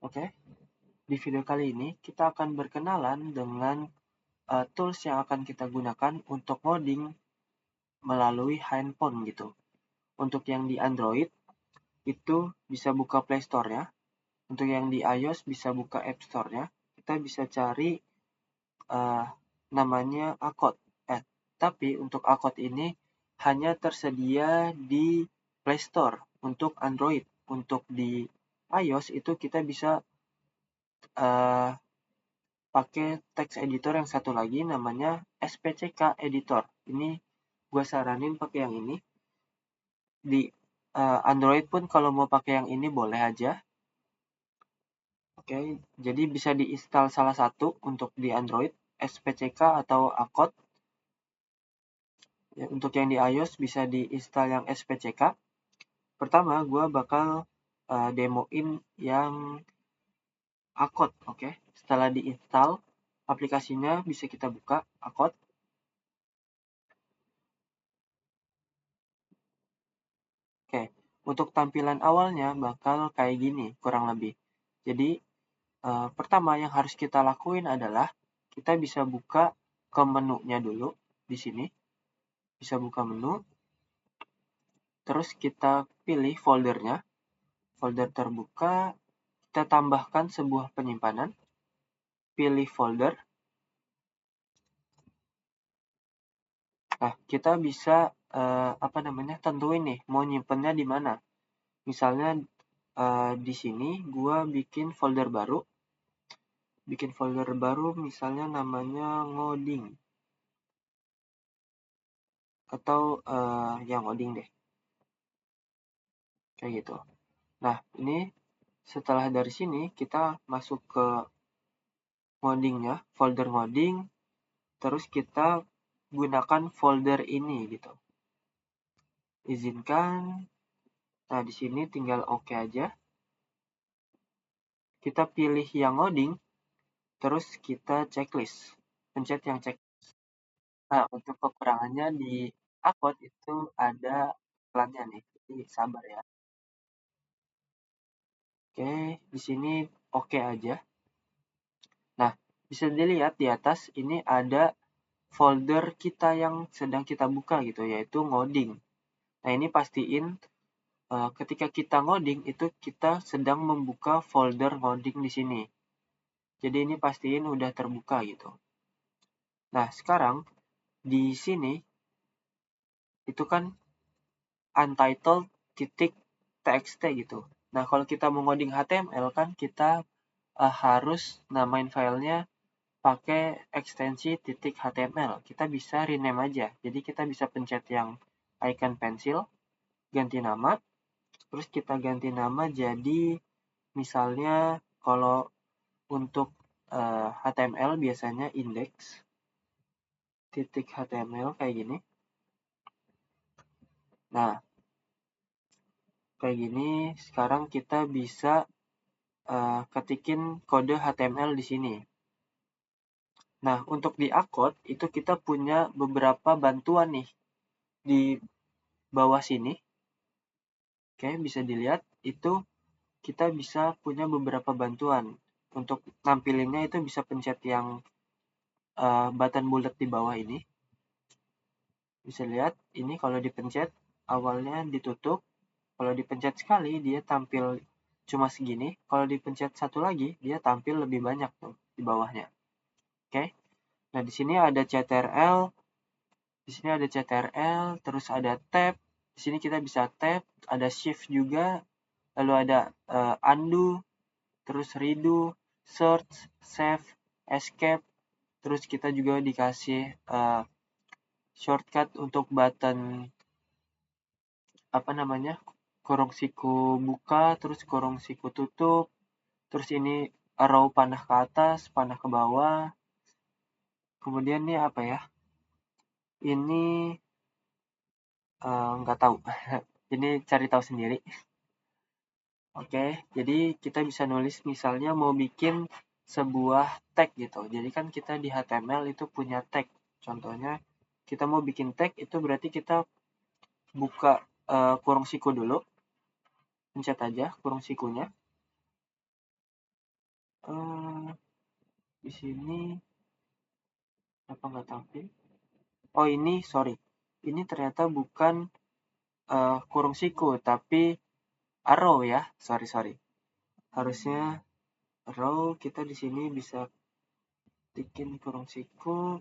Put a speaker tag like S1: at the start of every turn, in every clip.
S1: Oke, di video kali ini kita akan berkenalan dengan tools yang akan kita gunakan untuk ngoding melalui handphone gitu. Untuk yang di Android itu bisa buka Play Store-nya. Untuk yang di iOS bisa buka App Store-nya. Kita bisa cari uh, namanya Akot. Tapi untuk Akot ini hanya tersedia di Play Store untuk Android. Untuk di iOS itu kita bisa uh, pakai text editor yang satu lagi namanya SPCK editor. Ini gue saranin pakai yang ini. Di Android pun kalau mau pakai yang ini boleh aja. Oke, jadi bisa diinstal salah satu untuk di Android, SPCK atau Akot. Ya, untuk yang di iOS bisa diinstal yang SPCK. Pertama, gue bakal demoin yang Akot, oke. Setelah diinstal, aplikasinya bisa kita buka, Akot. Oke, untuk tampilan awalnya bakal kayak gini, kurang lebih. Jadi, pertama yang harus kita lakuin adalah kita bisa buka ke menunya dulu di sini. Bisa buka menu, terus kita pilih foldernya. Folder terbuka, kita tambahkan sebuah penyimpanan. Pilih folder. Nah, kita bisa tentuin nih mau nyimpennya di mana. Misalnya di sini gua bikin folder baru. Misalnya namanya ngoding. Atau yang ngoding deh. Kayak gitu. Nah, ini setelah dari sini kita masuk ke ngodingnya, folder ngoding, terus kita gunakan folder ini gitu. Izinkan. Nah, di sini tinggal oke aja. Kita pilih yang ngoding, terus kita checklist. Pencet yang checklist. Nah, untuk kekurangannya di Akot itu ada iklannya nih. Jadi sabar ya. Oke, di sini oke aja. Nah, bisa dilihat di atas ini ada folder kita yang sedang kita buka gitu, yaitu ngoding. Nah, ini pastiin ketika kita ngoding itu kita sedang membuka folder ngoding di sini. Jadi ini pastiin udah terbuka gitu. Nah, sekarang di sini itu kan untitled.txt gitu. Nah, kalau kita mau ngoding HTML kan kita harus namain filenya pakai ekstensi .html. Kita bisa rename aja. Jadi kita bisa pencet yang icon pensil, ganti nama, terus kita ganti nama jadi misalnya kalau untuk HTML biasanya index.html kayak gini. Nah, kayak gini sekarang kita bisa ketikin kode HTML di sini. Nah, untuk di Akot itu kita punya beberapa bantuan nih di bawah sini. Oke, bisa dilihat itu kita bisa punya beberapa bantuan. Untuk nampilinnya itu bisa pencet yang button bulat di bawah ini. Bisa lihat ini kalau dipencet awalnya ditutup. Kalau dipencet sekali dia tampil cuma segini. Kalau dipencet satu lagi dia tampil lebih banyak tuh di bawahnya. Oke. Nah, di sini ada CTRL. Di sini ada CTRL, terus ada tab. Di sini kita bisa tab, ada shift juga. Lalu ada undo, terus redo, search, save, escape. Terus kita juga dikasih shortcut untuk button kurung siku buka, terus kurung siku tutup. Terus ini arrow panah ke atas, panah ke bawah. Kemudian ini apa ya? Ini nggak tahu. Ini cari tahu sendiri. Oke, jadi kita bisa nulis misalnya mau bikin sebuah tag gitu. Jadi kan kita di HTML itu punya tag. Contohnya kita mau bikin tag itu berarti kita buka kurung siku dulu. Pencet aja kurung sikunya. Di sini apa nggak tampil? Oh ini sorry, ini ternyata bukan kurung siku tapi arrow ya, sorry. Harusnya arrow, kita di sini bisa bikin kurung siku,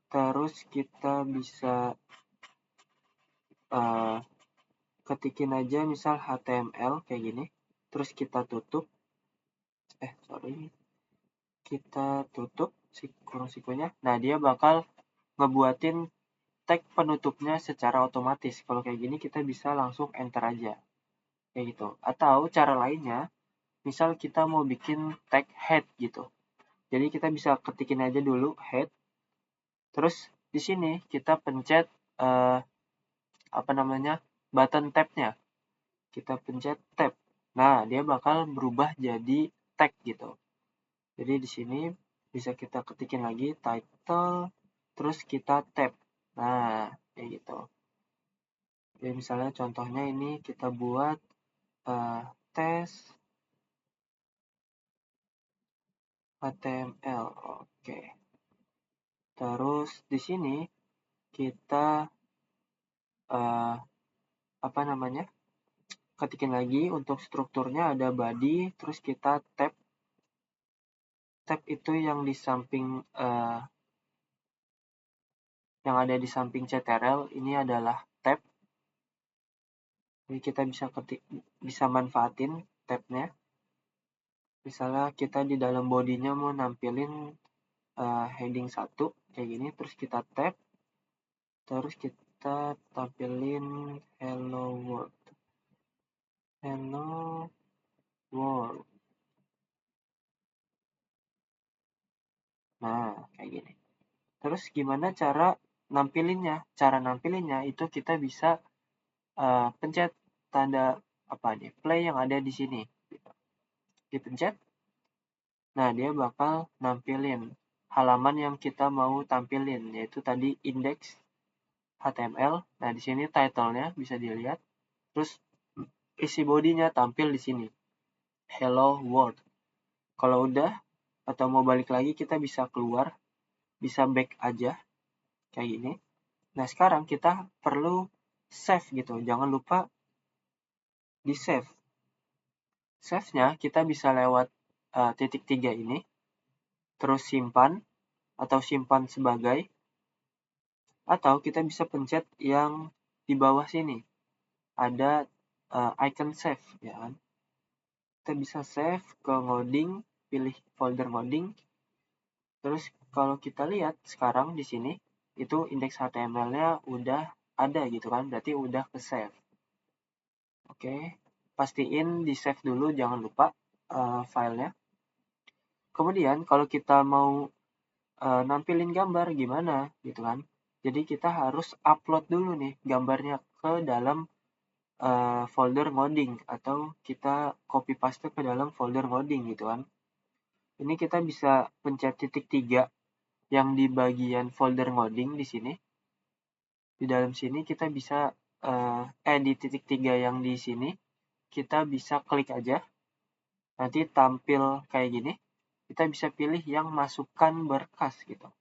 S1: terus kita bisa ketikin aja misal HTML kayak gini, terus kita tutup, kita tutup si kurung sikunya. Nah dia bakal ngebuatin tag penutupnya secara otomatis. Kalau kayak gini kita bisa langsung enter aja kayak gitu. Atau cara lainnya, misal kita mau bikin tag head gitu, jadi kita bisa ketikin aja dulu head, terus di sini kita pencet button tabnya, kita pencet tab. Nah dia bakal berubah jadi tag gitu. Jadi di sini bisa kita ketikin lagi title, terus kita tab. Nah kayak gitu. Jadi misalnya contohnya ini kita buat tes HTML. Oke. Terus di sini kita ketikin lagi untuk strukturnya ada body, terus kita tab. Tab itu yang di samping yang ada di samping CTRL ini adalah tab. Jadi kita bisa manfaatin tabnya. Misalnya kita di dalam bodinya mau nampilin heading 1 kayak gini, terus kita tab, terus kita tampilin hello world. Nah kayak gini. Terus gimana cara nampilinnya? Cara nampilinnya itu kita bisa pencet tanda play yang ada di sini. Dipencet. Nah, dia bakal nampilin halaman yang kita mau tampilin, yaitu tadi index HTML. Nah, di sini title-nya bisa dilihat. Terus isi bodinya tampil di sini. Hello world. Kalau udah atau mau balik lagi, kita bisa keluar, bisa back aja kayak gini. Nah, sekarang kita perlu save gitu. Jangan lupa di save. Save-nya kita bisa lewat titik 3 ini, terus simpan atau simpan sebagai, atau kita bisa pencet yang di bawah sini. Ada icon save ya kan. Kita bisa save ke ngoding, pilih folder ngoding. Terus kalau kita lihat sekarang di sini itu indeks HTML-nya udah ada gitu kan, berarti udah ke save. Oke, pastiin di save dulu, jangan lupa filenya. Kemudian kalau kita mau nampilin gambar gimana gitu kan. Jadi kita harus upload dulu nih gambarnya ke dalam folder ngoding, atau kita copy paste ke dalam folder ngoding gitu kan. Ini kita bisa pencet titik 3 yang di bagian folder ngoding di sini. Di dalam sini kita bisa di titik 3 yang di sini kita bisa klik aja. Nanti tampil kayak gini. Kita bisa pilih yang masukkan berkas gitu.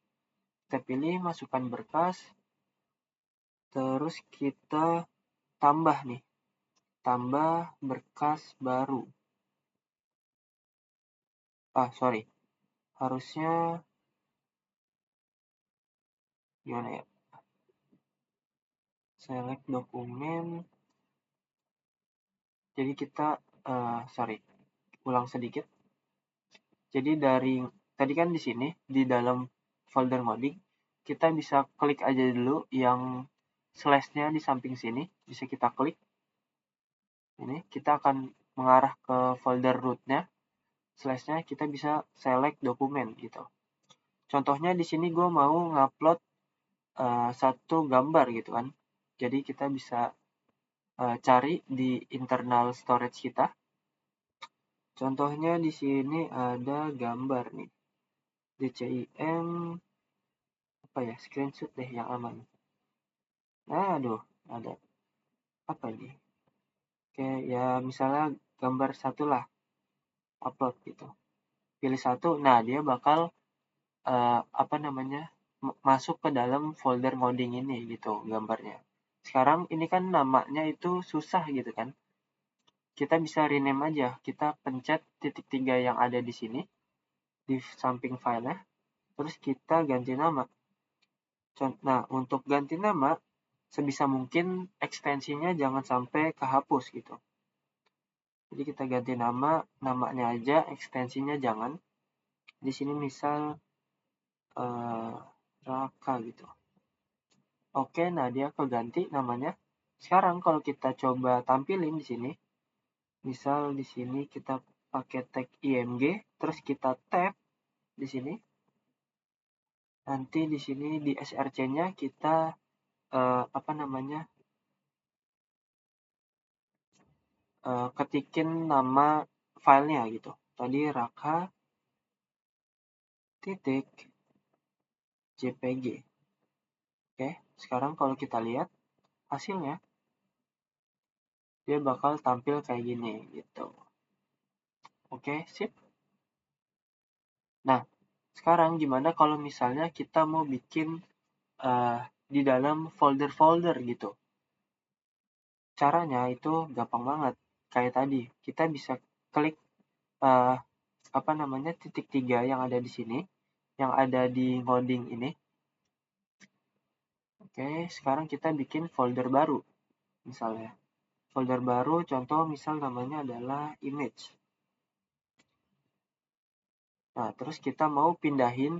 S1: Kita pilih masukkan berkas. Terus kita tambah nih. Tambah berkas baru. Harusnya gimana ya? Select dokumen. Jadi kita ulang sedikit. Jadi dari tadi kan di sini di dalam folder ngoding kita bisa klik aja dulu yang slash-nya di samping sini, bisa kita klik. Ini kita akan mengarah ke folder root-nya. Slash-nya kita bisa select dokumen gitu. Contohnya di sini gue mau ngupload satu gambar gitu kan. Jadi kita bisa cari di internal storage kita. Contohnya di sini ada gambar nih. DCIM screenshot deh yang aman. Aduh, ada apa ini? Oke, ya misalnya gambar satu lah, upload gitu. pilih satu, nah dia bakal masuk ke dalam folder ngoding ini gitu gambarnya. Sekarang ini kan namanya itu susah gitu kan. Kita bisa rename aja. Kita pencet titik 3 yang ada di sini di samping filenya, terus kita ganti nama. Nah, untuk ganti nama sebisa mungkin ekstensinya jangan sampai kehapus gitu. Jadi kita ganti namanya aja, ekstensinya jangan. Di sini misal Raka gitu. Oke, nah dia keganti namanya. Sekarang kalau kita coba tampilin di sini, misal di sini kita pakai tag img, terus kita tab di sini. Nanti di sini di src-nya kita ketikin nama filenya gitu. Tadi Raka titik jpg. Oke, sekarang kalau kita lihat hasilnya, dia bakal tampil kayak gini gitu. Oke, sip. Nah, sekarang gimana kalau misalnya kita mau bikin di dalam folder-folder gitu? Caranya itu gampang banget. Kayak tadi, kita bisa klik titik 3 yang ada di sini, yang ada di ngoding ini. Oke, sekarang kita bikin folder baru. Misalnya, folder baru contoh misal namanya adalah image. Nah, terus kita mau pindahin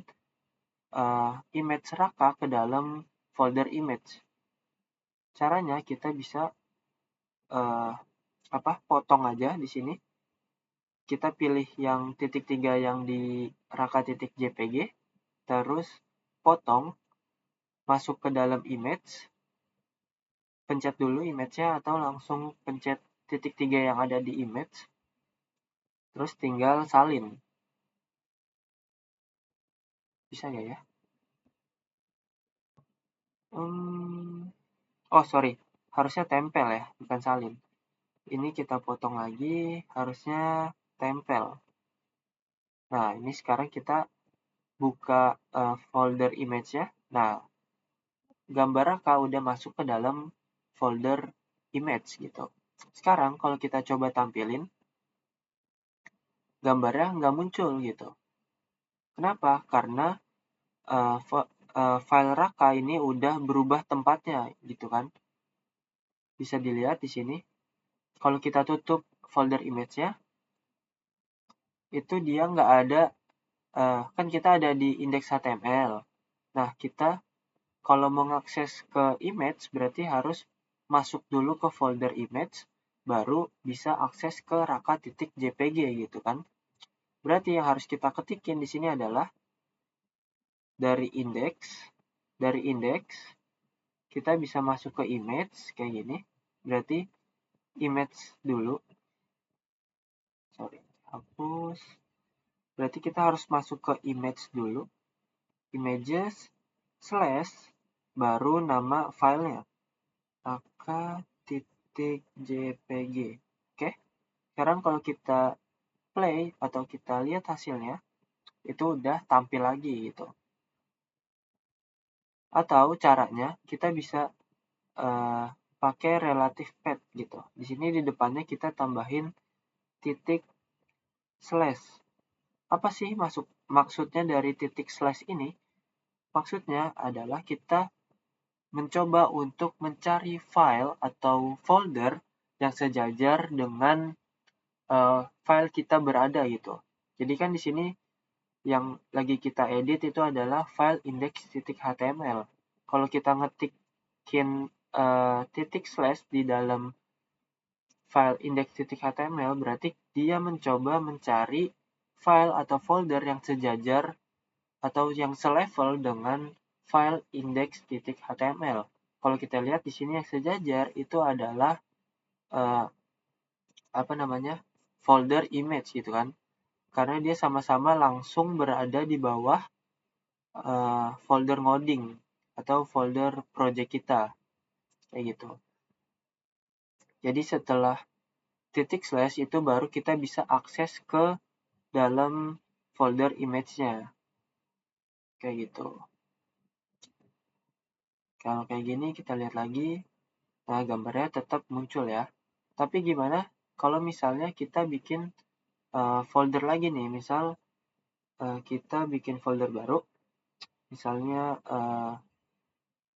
S1: image Raka ke dalam folder image. Caranya kita bisa potong aja di sini. Kita pilih yang titik 3 yang di Raka titik jpg, terus potong, masuk ke dalam image, pencet dulu image-nya atau langsung pencet titik 3 yang ada di image, terus tinggal salin. Bisa nggak ya? Sorry, harusnya tempel ya, bukan salin. Ini kita potong lagi, harusnya tempel. Nah, ini sekarang kita buka folder image-nya. Nah, gambar Raka udah masuk ke dalam folder image gitu. Sekarang kalau kita coba tampilin, gambarnya nggak muncul gitu. Kenapa? Karena file Raka ini udah berubah tempatnya gitu kan. Bisa dilihat di sini. Kalau kita tutup folder image-nya, itu dia nggak ada, kan kita ada di index.html. Nah, kita kalau mau mengakses ke image berarti harus masuk dulu ke folder image, baru bisa akses ke raka.jpg gitu kan. Berarti yang harus kita ketikin di sini adalah dari index kita bisa masuk ke image kayak gini. Berarti image dulu. Hapus. Berarti kita harus masuk ke image dulu. Images slash baru nama filenya. Raka.jpg. Oke. Sekarang kalau kita play atau kita lihat hasilnya, itu udah tampil lagi gitu. Atau caranya kita bisa pakai relative path gitu. Di sini di depannya kita tambahin titik slash. Apa sih maksudnya dari titik slash ini? Maksudnya adalah kita mencoba untuk mencari file atau folder yang sejajar dengan file kita berada gitu. Jadi kan di sini yang lagi kita edit itu adalah file index.html. Kalau kita ngetikin titik slash di dalam file index.html berarti dia mencoba mencari file atau folder yang sejajar atau yang selevel dengan file index.html. Kalau kita lihat di sini yang sejajar itu adalah folder image gitu kan. Karena dia sama-sama langsung berada di bawah folder ngoding atau folder project kita. Kayak gitu. Jadi setelah titik slash itu baru kita bisa akses ke dalam folder image-nya. Kayak gitu. Kalau kayak gini kita lihat lagi, nah gambarnya tetap muncul ya. Tapi gimana kalau misalnya kita bikin folder lagi nih, misal kita bikin folder baru, misalnya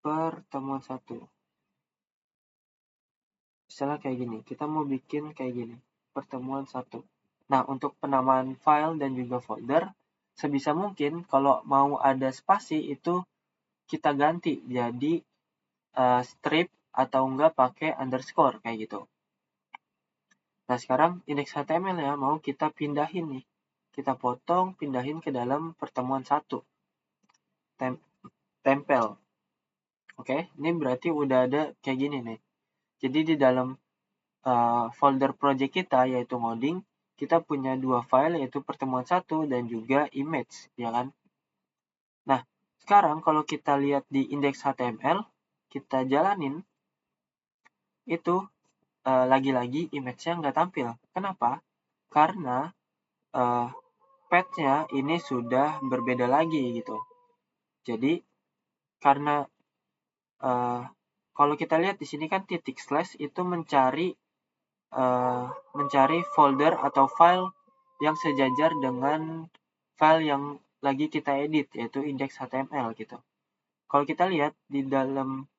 S1: pertemuan 1. Misalnya kayak gini, kita mau bikin kayak gini, pertemuan 1. Nah, untuk penamaan file dan juga folder, sebisa mungkin kalau mau ada spasi itu kita ganti jadi strip atau enggak pakai underscore kayak gitu. Nah, sekarang indeks HTML ya mau kita pindahin nih. Kita potong, pindahin ke dalam pertemuan 1. Tempel. Oke, ini berarti udah ada kayak gini nih. Jadi di dalam folder project kita yaitu ngoding, kita punya 2 file yaitu pertemuan 1 dan juga image, ya kan? Nah, sekarang kalau kita lihat di indeks HTML, kita jalanin, itu lagi-lagi image-nya nggak tampil. Kenapa? Karena path-nya ini sudah berbeda lagi gitu. Jadi, karena kalau kita lihat di sini kan titik slash itu mencari folder atau file yang sejajar dengan file yang lagi kita edit, yaitu index HTML gitu. Kalau kita lihat di dalam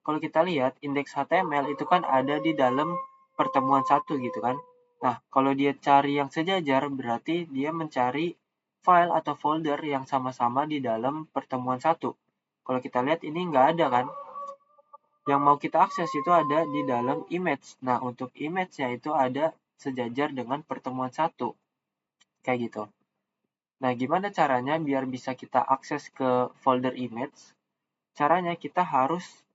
S1: kalau kita lihat indeks HTML itu kan ada di dalam pertemuan 1 gitu kan. Nah, kalau dia cari yang sejajar berarti dia mencari file atau folder yang sama-sama di dalam pertemuan 1. Kalau kita lihat ini nggak ada kan. Yang mau kita akses itu ada di dalam image. Nah, untuk image-nya itu ada sejajar dengan pertemuan 1. Kayak gitu. Nah, gimana caranya biar bisa kita akses ke folder image? Caranya kita harus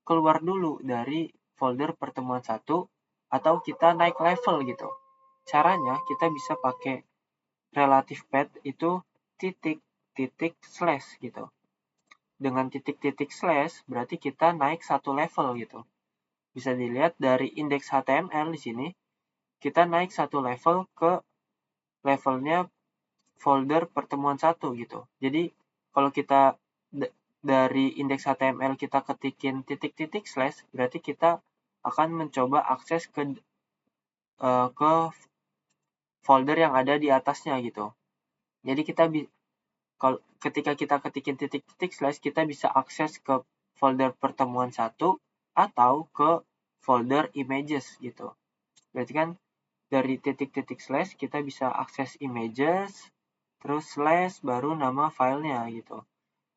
S1: keluar dulu dari folder pertemuan 1 atau kita naik level gitu. Caranya kita bisa pakai relative path itu titik slash gitu. Dengan titik slash berarti kita naik satu level gitu. Bisa dilihat dari indeks HTML di sini, kita naik satu level ke levelnya folder pertemuan 1 gitu. Jadi kalau kita dari indeks HTML kita ketikin titik slash, berarti kita akan mencoba akses ke folder yang ada di atasnya gitu. Jadi ketika kita ketikin titik slash, kita bisa akses ke folder pertemuan 1 atau ke folder images gitu. Berarti kan dari titik slash kita bisa akses images, terus slash baru nama filenya gitu.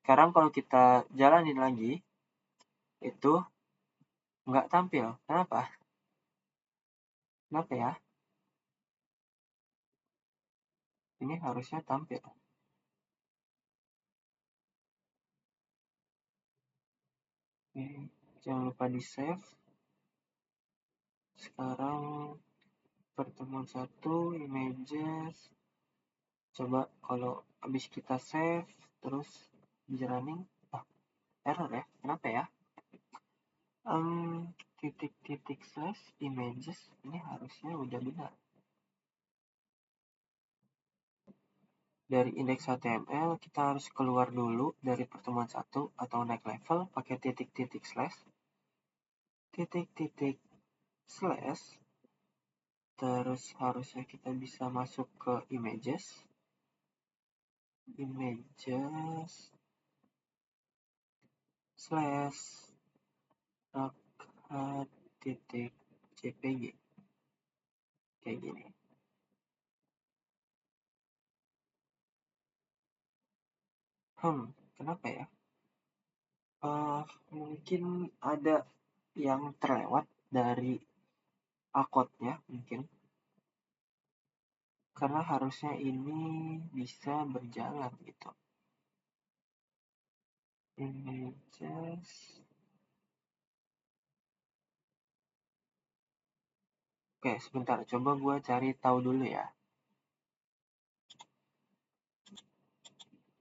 S1: Sekarang kalau kita jalanin lagi, itu nggak tampil. Kenapa? Kenapa ya? Ini harusnya tampil. Oke, jangan lupa di save. Sekarang pertemuan 1, images. Coba kalau habis kita save, terus running. Error ya? Kenapa ya? Titik slash images ini harusnya udah benar. Dari indeks HTML kita harus keluar dulu dari pertemuan 1 atau naik level pakai titik slash terus harusnya kita bisa masuk ke images slash titik jpg kayak gini. Kenapa ya? Mungkin ada yang terlewat dari akotnya mungkin. Karena harusnya ini bisa berjalan gitu. Images. Oke, sebentar. Coba gue cari tahu dulu ya.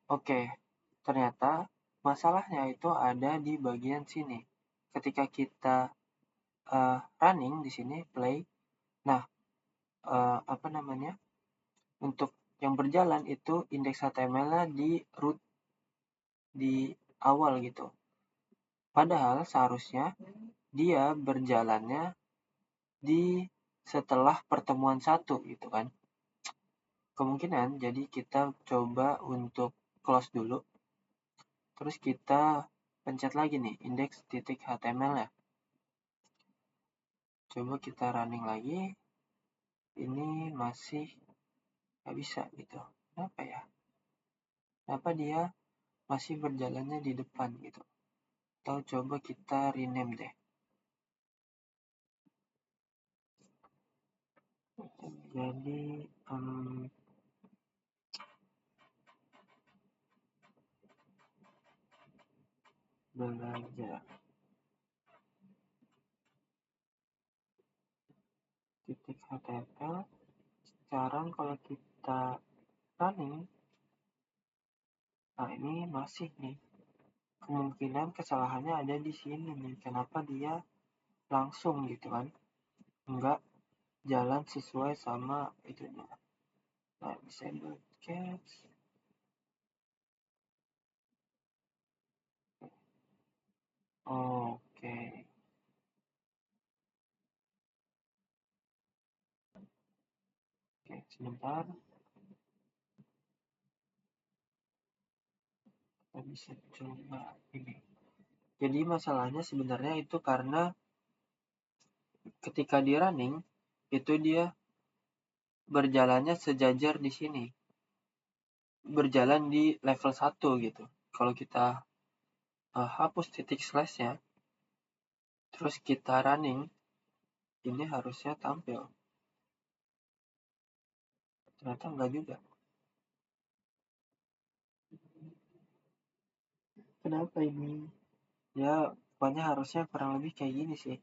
S1: Oke, ternyata masalahnya itu ada di bagian sini. Ketika kita running di sini, play. Nah, untuk yang berjalan itu indeks HTML-nya di root di awal gitu. Padahal seharusnya dia berjalannya di setelah pertemuan 1 gitu kan. Kemungkinan jadi kita coba untuk close dulu. Terus kita pencet lagi nih index.html ya. Coba kita running lagi. Ini masih nggak bisa gitu. Kenapa ya? Kenapa dia masih berjalannya di depan gitu? Atau coba kita rename deh. Jadi belajar titik HTML. Sekarang kalau kita running, nah ini masih nih. Kemungkinan kesalahannya ada di sini nih. Kenapa dia langsung gitu kan? Enggak jalan sesuai sama itunya. Nah, disable cache. Oke. Oke, sebentar. Kita bisa coba ini. Jadi masalahnya sebenarnya itu karena ketika di running, itu dia berjalannya sejajar di sini. Berjalan di level 1 gitu. Kalau kita hapus titik slash-nya, terus kita running, ini harusnya tampil. Ternyata enggak juga. Kenapa ini? Ya, pokoknya harusnya kurang lebih kayak gini sih.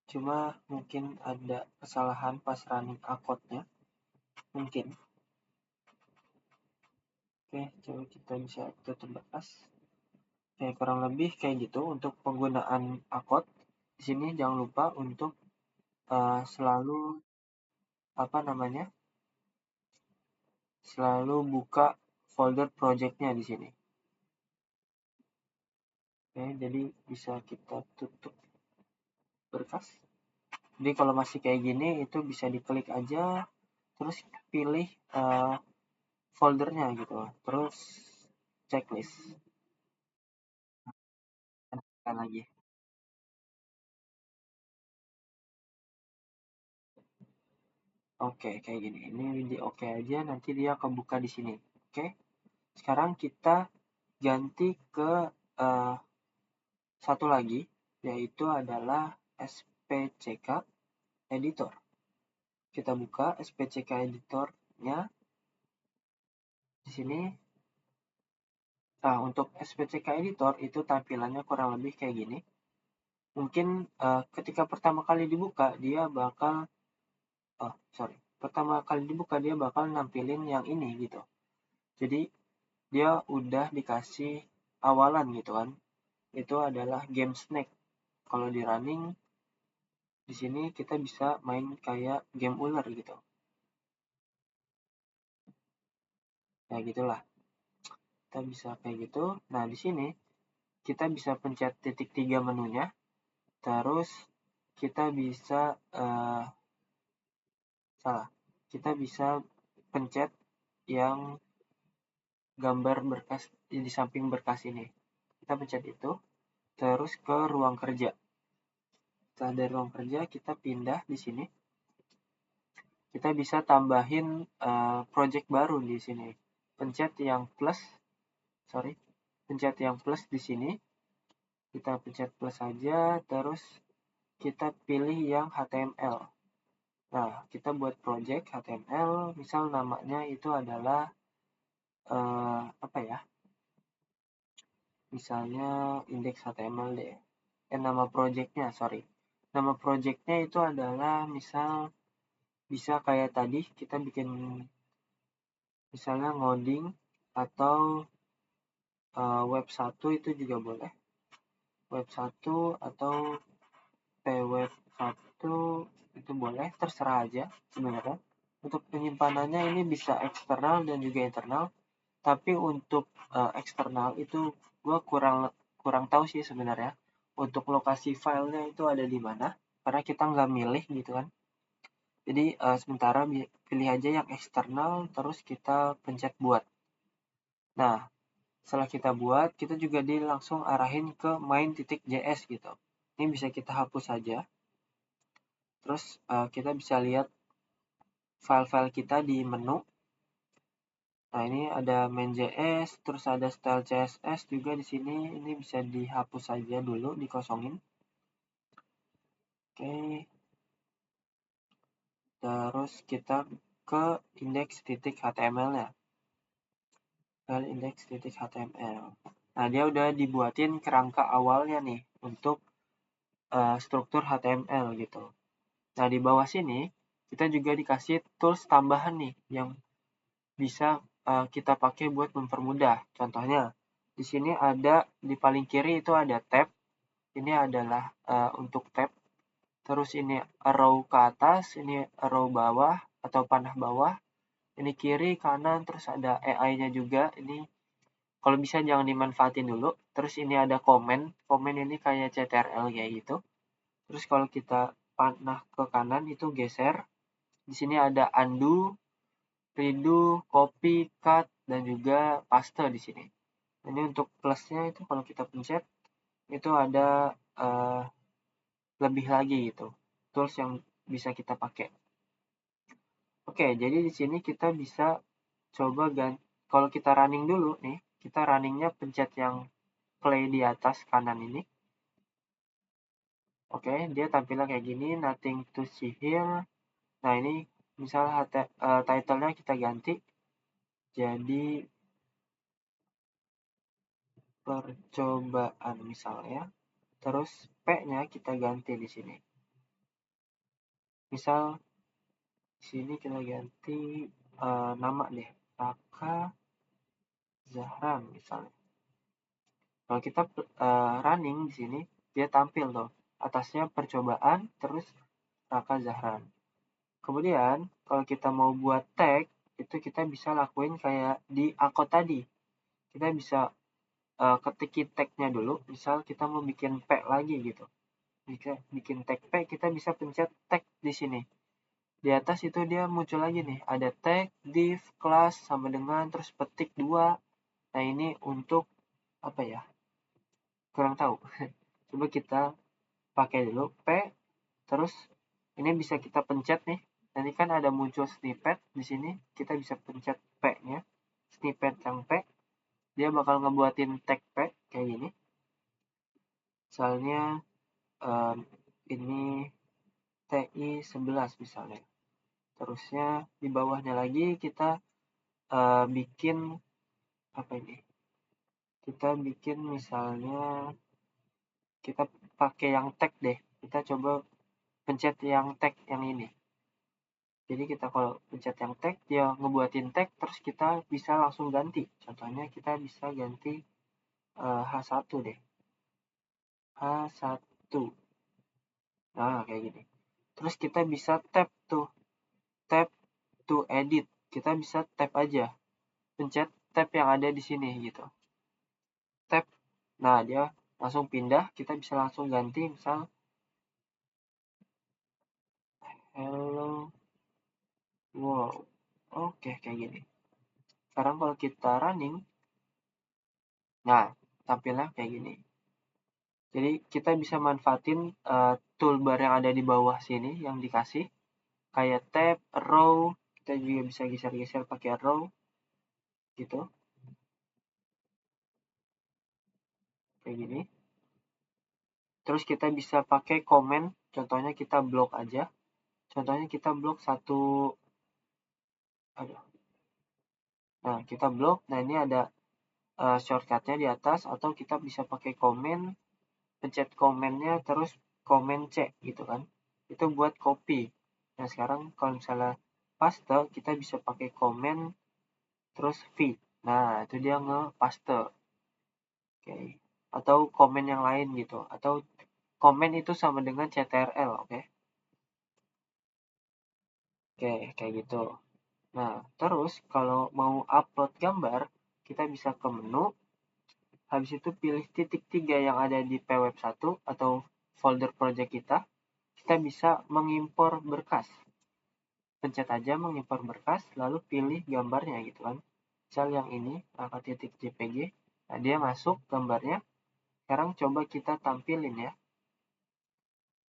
S1: Cuma mungkin ada kesalahan pas running akun-nya. Mungkin. Oke, coba kita bisa tutup batas. Oke, kurang lebih kayak gitu untuk penggunaan akun. Di sini jangan lupa untuk selalu selalu buka folder project-nya di sini. Oke, jadi bisa kita tutup berkas. Jadi kalau masih kayak gini itu bisa diklik aja, terus pilih foldernya gitu, terus checklist. Lanjutkan lagi. Oke, kayak gini. Ini di oke aja, nanti dia akan buka di sini. Oke. Sekarang kita ganti ke satu lagi, yaitu adalah SPCK editor. Kita buka SPCK editornya di sini. Nah, untuk SPCK editor itu tampilannya kurang lebih kayak gini. Mungkin ketika pertama kali dibuka dia bakal nampilin yang ini gitu. Jadi dia udah dikasih awalan gitu kan. Itu adalah game snake. Kalau di running di sini kita bisa main kayak game ular gitu. Ya gitulah. Kita bisa kayak gitu. Nah, di sini kita bisa pencet titik 3 menunya. Terus kita bisa kita bisa pencet yang gambar berkas di samping berkas ini. Kita pencet itu, terus ke ruang kerja. Setelah dari ruang kerja, kita pindah di sini. Kita bisa tambahin project baru di sini. Pencet yang plus di sini. Kita pencet plus saja, terus kita pilih yang HTML. Nah, kita buat project HTML, misal namanya itu adalah misalnya index HTML deh. Nama projectnya itu adalah misal bisa kayak tadi kita bikin misalnya ngoding atau web 1 itu juga boleh. Web 1 atau pweb 1 itu boleh, terserah aja sebenarnya. Untuk penyimpanannya ini bisa eksternal dan juga internal, tapi untuk eksternal itu gue kurang tahu sih sebenarnya. Untuk lokasi filenya itu ada di mana, karena kita nggak milih gitu kan. Jadi sementara pilih aja yang eksternal, terus kita pencet buat. Nah, setelah kita buat, kita juga langsung arahin ke main.js gitu. Ini bisa kita hapus saja. Terus kita bisa lihat file-file kita di menu. Nah, ini ada main.js, terus ada style CSS juga di sini. Ini bisa dihapus saja dulu, dikosongin. Oke. Terus kita ke index.html-nya. File index.html. Nah, dia udah dibuatin kerangka awalnya nih untuk struktur HTML gitu. Nah, di bawah sini kita juga dikasih tools tambahan nih yang bisa kita pakai buat mempermudah. Contohnya, di sini ada di paling kiri itu ada tab. Ini adalah untuk tab. Terus ini arrow ke atas, ini arrow bawah atau panah bawah. Ini kiri, kanan, terus ada AI-nya juga. Ini kalau bisa jangan dimanfaatin dulu. Terus ini ada komen. Komen ini kayak CTRL kayak gitu. Terus kalau kita panah ke kanan itu geser. Di sini ada undo, redo, copy, cut, dan juga paste di sini. Ini untuk plusnya itu kalau kita pencet itu ada lebih lagi gitu, tools yang bisa kita pakai. Oke, jadi di sini kita bisa coba kalau kita running dulu nih, kita runningnya pencet yang play di atas kanan ini. Oke, dia tampilnya kayak gini, nothing to see here. Nah, ini misalnya title-nya kita ganti jadi percobaan misalnya. Terus P-nya kita ganti di sini. Misal di sini kita ganti nama deh, Raka Zahran misalnya. Kalau kita running di sini, dia tampil tuh. Atasnya percobaan, terus Raka Zahran. Kemudian, kalau kita mau buat tag, itu kita bisa lakuin kayak di akun tadi. Kita bisa ketikin tag-nya dulu. Misal kita mau bikin P lagi gitu. Jika bikin tag P, kita bisa pencet tag di sini. Di atas itu dia muncul lagi nih. Ada tag, div, class, sama dengan, terus petik 2. Nah, ini untuk apa ya? Kurang tahu. Coba kita pakai dulu P, terus ini bisa kita pencet nih. Nanti kan ada muncul snippet di sini, kita bisa pencet P-nya, snippet yang P, dia bakal ngebuatin tag P kayak gini. Misalnya ini TI 11 misalnya. Terusnya di bawahnya lagi kita bikin apa ini? Kita bikin misalnya kita pakai yang tag deh. Kita coba pencet yang tag yang ini. Jadi kita kalau pencet yang tag, dia ngebuatin tag, terus kita bisa langsung ganti. Contohnya kita bisa ganti H1 deh. H1. Nah, kayak gini. Terus kita bisa tap tuh. Tap to edit. Kita bisa tap aja. Pencet tab yang ada di sini gitu. Tap. Nah, dia langsung pindah. Kita bisa langsung ganti. Misal, hello world. Oke, kayak gini. Sekarang kalau kita running, nah, tampilnya kayak gini. Jadi kita bisa manfaatin toolbar yang ada di bawah sini yang dikasih. Kayak tab, row, kita juga bisa geser-geser pakai row. Gitu. Kayak gini. Terus kita bisa pakai komen. Contohnya kita blok aja. Contohnya kita blok satu. Aduh. Nah, kita blok. Nah, ini ada shortcutnya di atas. Atau kita bisa pakai komen. Pencet komennya terus komen C gitu kan. Itu buat copy. Nah, sekarang kalau misalnya paste, kita bisa pakai komen terus V. Nah, itu dia nge-paste. Oke. Atau komen yang lain gitu. Atau komen itu sama dengan CTRL, oke. Oke, kayak gitu. Nah, terus kalau mau upload gambar, kita bisa ke menu, habis itu pilih titik 3 yang ada di pweb1 atau folder project kita. Kita bisa mengimpor berkas. Pencet aja mengimpor berkas, lalu pilih gambarnya gitu kan. Misal yang ini, angka.jpg. Nah, dia masuk gambarnya. Sekarang coba kita tampilin ya.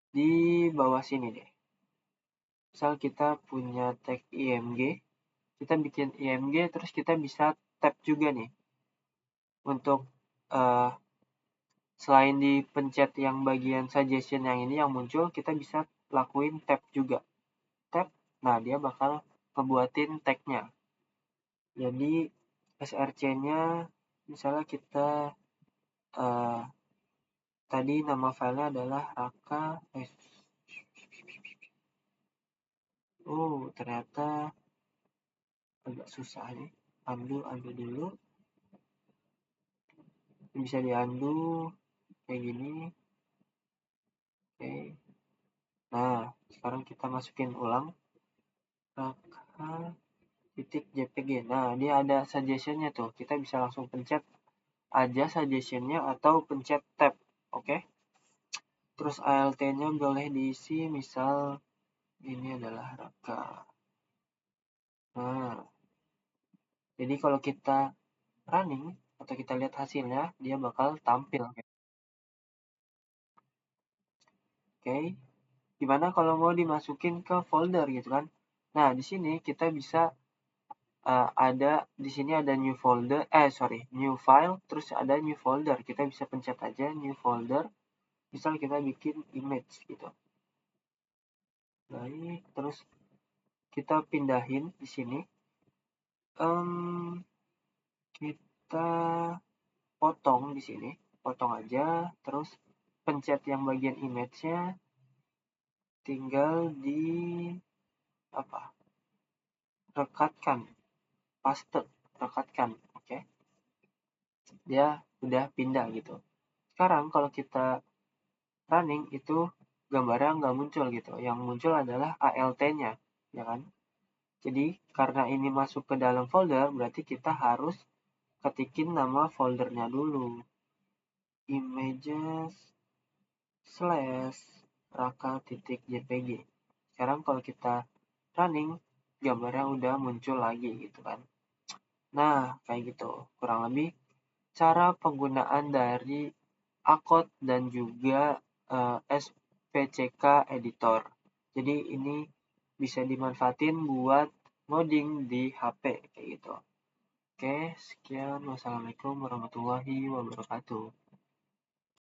S1: Di bawah sini deh. Misal kita punya tag img, kita bikin img, terus kita bisa tab juga nih. Untuk selain dipencet yang bagian suggestion yang ini yang muncul, kita bisa lakuin tab juga. Tab, nah dia bakal ngebuatin tagnya. Jadi src-nya misalnya kita tadi nama filenya adalah raka. Ternyata agak susah nih. Undo dulu. Bisa di-undo kayak gini. Oke. Nah, sekarang kita masukin ulang raka.jpg. Nah, dia ada suggestion-nya tuh. Kita bisa langsung pencet aja suggestion-nya atau pencet tab. Oke. Terus ALT-nya boleh diisi, misal ini adalah raka. Nah, jadi kalau kita running atau kita lihat hasilnya, dia bakal tampil. Oke. Gimana kalau mau dimasukin ke folder gitu kan? Nah, di sini kita bisa ada di sini ada new folder, new file, terus ada new folder. Kita bisa pencet aja new folder. Misal kita bikin image gitu. Baik, terus kita pindahin di sini. Kita potong di sini, potong aja, terus pencet yang bagian image-nya, tinggal di rekatkan, paste, rekatkan, oke. Dia udah pindah gitu. Sekarang kalau kita running itu gambarnya nggak muncul gitu. Yang muncul adalah ALT-nya, ya kan? Jadi karena ini masuk ke dalam folder, berarti kita harus ketikin nama foldernya dulu. Images /raka.jpg. Sekarang kalau kita running, gambarnya udah muncul lagi gitu kan. Nah, kayak gitu. Kurang lebih cara penggunaan dari Accord dan juga SPCK editor. Jadi ini bisa dimanfaatin buat ngoding di HP kayak gitu. Oke, sekian. Wassalamualaikum warahmatullahi wabarakatuh.